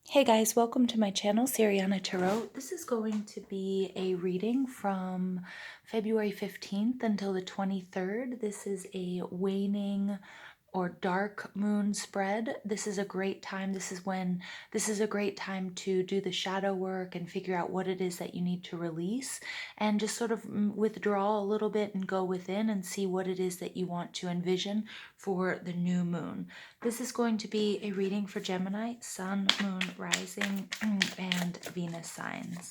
Hey guys, welcome to my channel, Siriana Tarot. This is going to be a reading from February 15th until the 23rd. This is a waning or dark moon spread. This is a great time. This is a great time to do the shadow work and figure out what it is that you need to release and just sort of withdraw a little bit and go within and see what it is that you want to envision for the new moon. This is going to be a reading for Gemini, Sun, Moon, Rising, and Venus signs.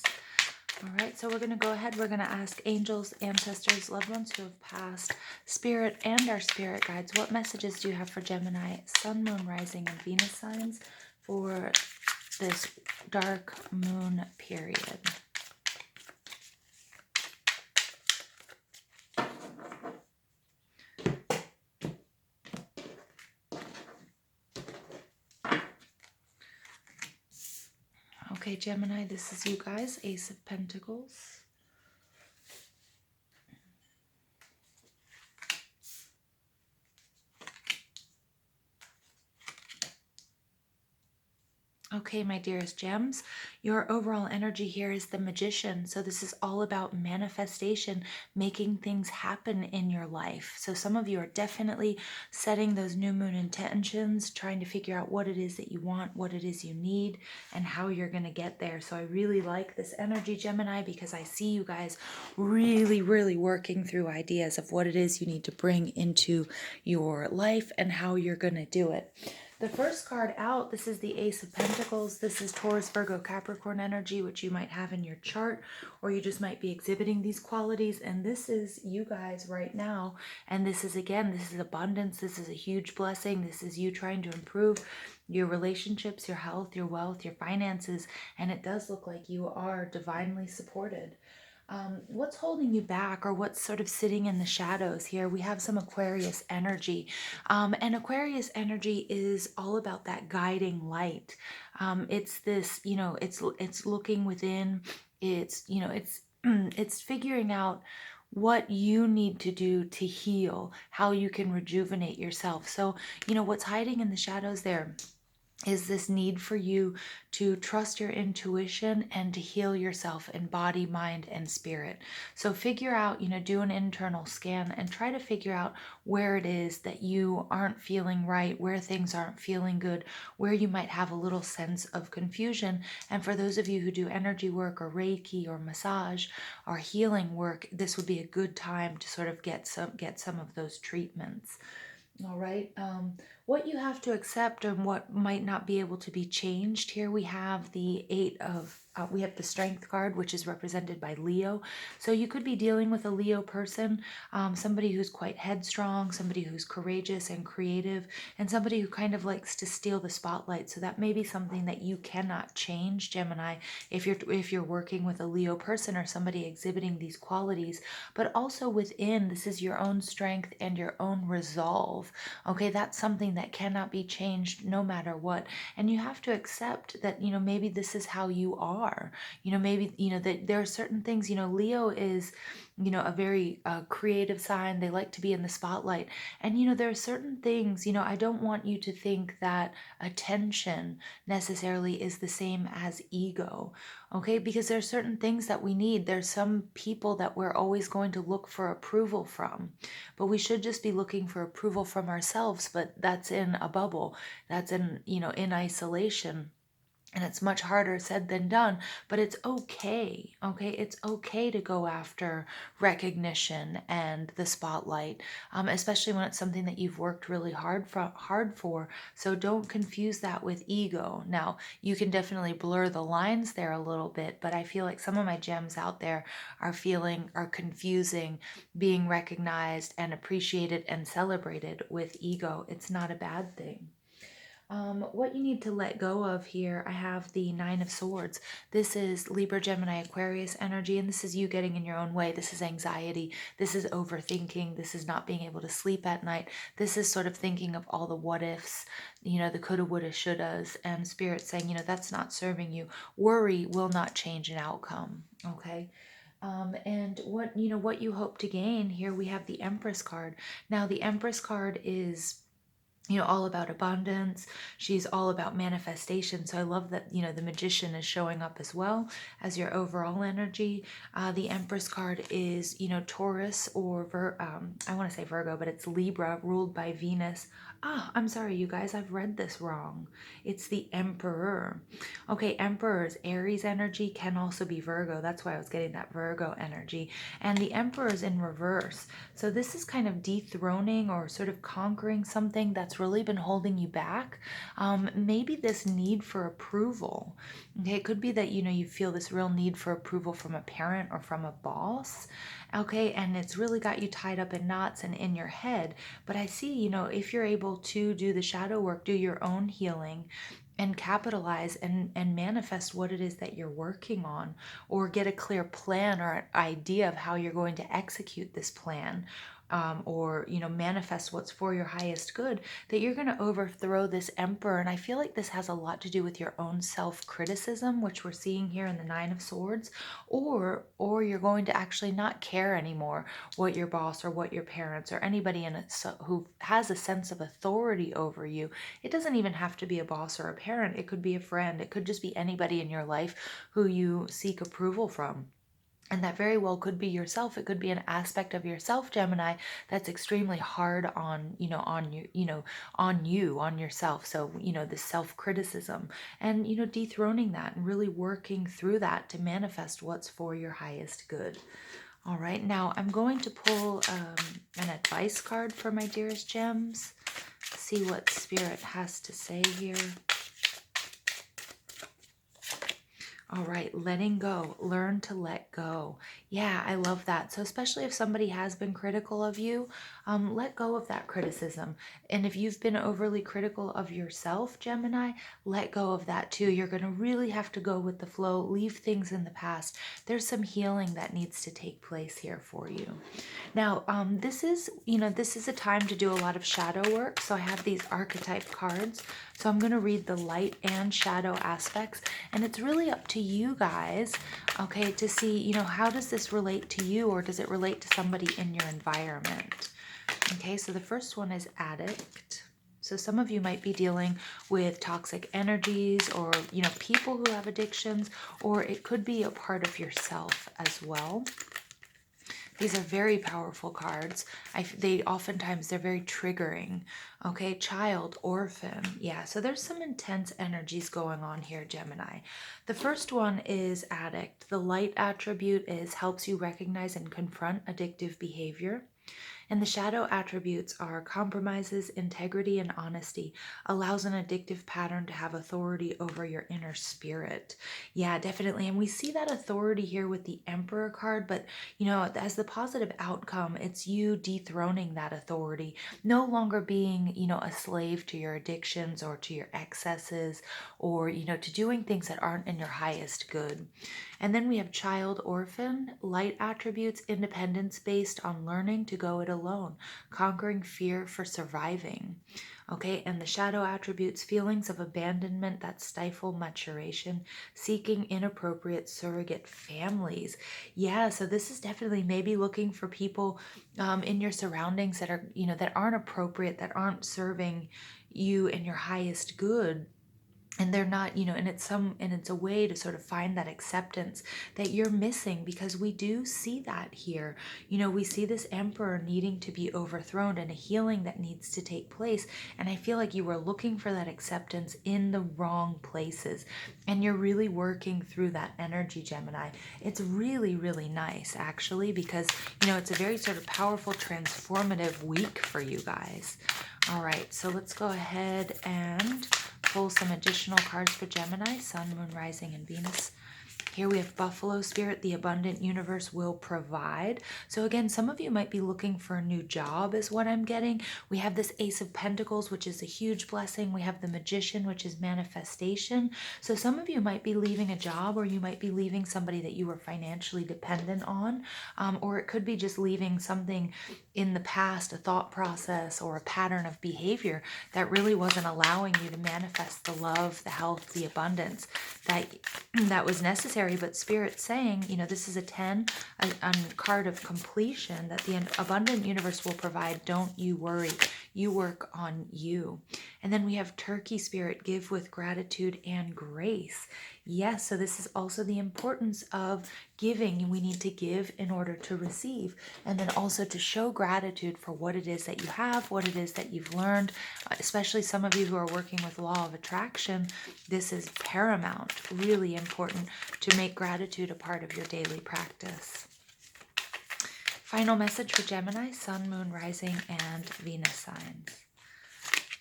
All right, so we're going to go ahead. We're going to ask angels, ancestors, loved ones who have passed, spirit, and our spirit guides. What messages do you have for Gemini, Sun, Moon, Rising, and Venus signs for this dark moon period? Okay, Gemini, this is you guys, Ace of Pentacles. Okay, my dearest gems, your overall energy here is the Magician. So this is all about manifestation, making things happen in your life. So some of you are definitely setting those new moon intentions, trying to figure out what it is that you want, what it is you need, and how you're going to get there. So I really like this energy, Gemini, because I see you guys really, really working through ideas of what it is you need to bring into your life and how you're going to do it. The first card out, this is the Ace of Pentacles. This is Taurus, Virgo, Capricorn energy, which you might have in your chart, or you just might be exhibiting these qualities. And this is you guys right now. And this is, again, this is abundance. This is a huge blessing. This is you trying to improve your relationships, your health, your wealth, your finances. And it does look like you are divinely supported. What's holding you back, or what's sort of sitting in the shadows here? We have some Aquarius energy, and Aquarius energy is all about that guiding light. It's this, it's looking within. It's, it's figuring out what you need to do to heal, how you can rejuvenate yourself. So, what's hiding in the shadows there is this need for you to trust your intuition and to heal yourself in body, mind, and spirit. So figure out, do an internal scan and try to figure out where it is that you aren't feeling right, where things aren't feeling good, where you might have a little sense of confusion. And for those of you who do energy work or Reiki or massage or healing work, this would be a good time to sort of get some of those treatments. All right. What you have to accept and what might not be able to be changed. Here we have the we have the Strength card, which is represented by Leo. So you could be dealing with a Leo person, somebody who's quite headstrong, somebody who's courageous and creative, and somebody who kind of likes to steal the spotlight. So that may be something that you cannot change, Gemini, if you're working with a Leo person or somebody exhibiting these qualities. But also within, this is your own strength and your own resolve. Okay, that's something that cannot be changed no matter what. And you have to accept that, maybe this is how you are. Maybe, that there are certain things, Leo is, a very creative sign. They like to be in the spotlight. And, there are certain things, I don't want you to think that attention necessarily is the same as ego. Okay, because there are certain things that we need. There's some people that we're always going to look for approval from, but we should just be looking for approval from ourselves. But that's in a bubble, that's in isolation. And it's much harder said than done, but it's okay. Okay, it's okay to go after recognition and the spotlight, especially when it's something that you've worked really hard for. So don't confuse that with ego. Now, you can definitely blur the lines there a little bit, but I feel like some of my gems out there are confusing being recognized and appreciated and celebrated with ego. It's not a bad thing. What you need to let go of here, I have the Nine of Swords. This is Libra, Gemini, Aquarius energy, and this is you getting in your own way. This is anxiety. This is overthinking. This is not being able to sleep at night. This is sort of thinking of all the what ifs, the coulda, woulda, shouldas, and Spirit saying, that's not serving you. Worry will not change an outcome, okay? And what you hope to gain, here we have the Empress card. Now, the Empress card is all about abundance. She's all about manifestation. So I love that, the Magician is showing up as well as your overall energy. The Empress card is, Taurus or I want to say Virgo, but it's Libra, ruled by Venus. Ah, I'm sorry, you guys, I've read this wrong. It's the Emperor. Okay, Emperor is Aries energy, can also be Virgo. That's why I was getting that Virgo energy. And the Emperor is in reverse. So this is kind of dethroning or sort of conquering something that's really been holding you back. Maybe this need for approval. Okay, it could be that, you feel this real need for approval from a parent or from a boss. Okay, and it's really got you tied up in knots and in your head. But I see, if you're able to do the shadow work, do your own healing, and capitalize and manifest what it is that you're working on, or get a clear plan or an idea of how you're going to execute this plan, or manifest what's for your highest good, that you're going to overthrow this Emperor. And I feel like this has a lot to do with your own self-criticism, which we're seeing here in the Nine of Swords, or you're going to actually not care anymore what your boss or what your parents or anybody in it who has a sense of authority over you. It doesn't even have to be a boss or a parent. It could be a friend. It could just be anybody in your life who you seek approval from. And that very well could be yourself. It could be an aspect of yourself, Gemini, that's extremely hard on, on yourself. So, the self-criticism and, dethroning that and really working through that to manifest what's for your highest good. All right, now I'm going to pull an advice card for my dearest gems. See what Spirit has to say here. All right, letting go. Learn to let go. Yeah, I love that. So especially if somebody has been critical of you, let go of that criticism. And if you've been overly critical of yourself, Gemini, let go of that too. You're going to really have to go with the flow, leave things in the past. There's some healing that needs to take place here for you. Now, this is a time to do a lot of shadow work. So I have these archetype cards. So I'm going to read the light and shadow aspects, and it's really up to you guys, okay, to see, how does this relate to you, or does it relate to somebody in your environment? Okay, so the first one is addict. So some of you might be dealing with toxic energies, or, people who have addictions, or it could be a part of yourself as well. These are very powerful cards. Oftentimes they're very triggering. Okay, child, orphan. Yeah, so there's some intense energies going on here, Gemini. The first one is addict. The light attribute is helps you recognize and confront addictive behavior. And the shadow attributes are compromises, integrity, and honesty. Allows an addictive pattern to have authority over your inner spirit. Yeah, definitely. And we see that authority here with the Emperor card, but, as the positive outcome, it's you dethroning that authority, no longer being, a slave to your addictions or to your excesses, or, to doing things that aren't in your highest good. And then we have child, orphan, light attributes, independence based on learning to go it alone, conquering fear for surviving. Okay, and the shadow attributes, feelings of abandonment that stifle maturation, seeking inappropriate surrogate families. Yeah, so this is definitely maybe looking for people in your surroundings that are, that aren't appropriate, that aren't serving you in your highest good. And they're not, and it's a way to sort of find that acceptance that you're missing, because we do see that here. We see this Emperor needing to be overthrown and a healing that needs to take place. And I feel like you were looking for that acceptance in the wrong places, and you're really working through that energy, Gemini. It's really, really nice, actually, because, it's a very sort of powerful, transformative week for you guys. All right, so let's go ahead and pull some additional cards for Gemini, Sun, Moon, Rising, and Venus. Here we have Buffalo Spirit, the abundant universe will provide. So again, some of you might be looking for a new job is what I'm getting. We have this Ace of Pentacles, which is a huge blessing. We have the Magician, which is manifestation. So some of you might be leaving a job, or you might be leaving somebody that you were financially dependent on, or it could be just leaving something in the past, a thought process or a pattern of behavior that really wasn't allowing you to manifest the love, the health, the abundance that was necessary. But Spirit's saying, you know, this is a 10, a card of completion, that the abundant universe will provide. Don't you worry. You work on you. And then we have Turkey Spirit, give with gratitude and grace. Yes, so this is also the importance of giving. We need to give in order to receive, and then also to show gratitude for what it is that you have, what it is that you've learned. Especially some of you who are working with law of attraction, this is paramount, really important to make gratitude a part of your daily practice. Final message for Gemini, Sun, Moon, Rising, and Venus signs.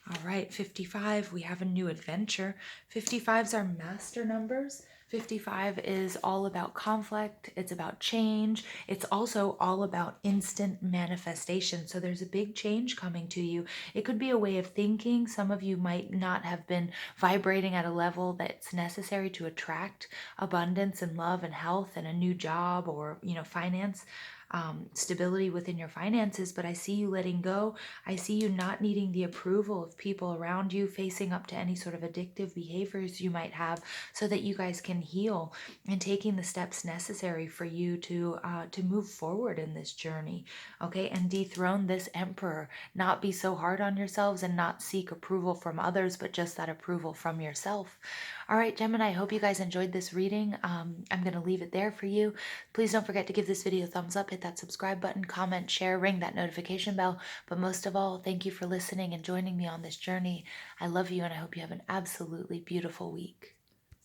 All right, 55, we have a new adventure. 55s are master numbers. 55 is all about conflict. It's about change. It's also all about instant manifestation. So there's a big change coming to you. It could be a way of thinking. Some of you might not have been vibrating at a level that's necessary to attract abundance and love and health and a new job, or, you know, finance. Stability within your finances, but I see you letting go. I see you not needing the approval of people around you, facing up to any sort of addictive behaviors you might have, so that you guys can heal, and taking the steps necessary for you to move forward in this journey, okay, and dethrone this emperor. Not be so hard on yourselves and not seek approval from others, but just that approval from yourself. All right, Gemini, I hope you guys enjoyed this reading. I'm going to leave it there for you. Please don't forget to give this video a thumbs up, hit that subscribe button, comment, share, ring that notification bell. But most of all, thank you for listening and joining me on this journey. I love you, and I hope you have an absolutely beautiful week.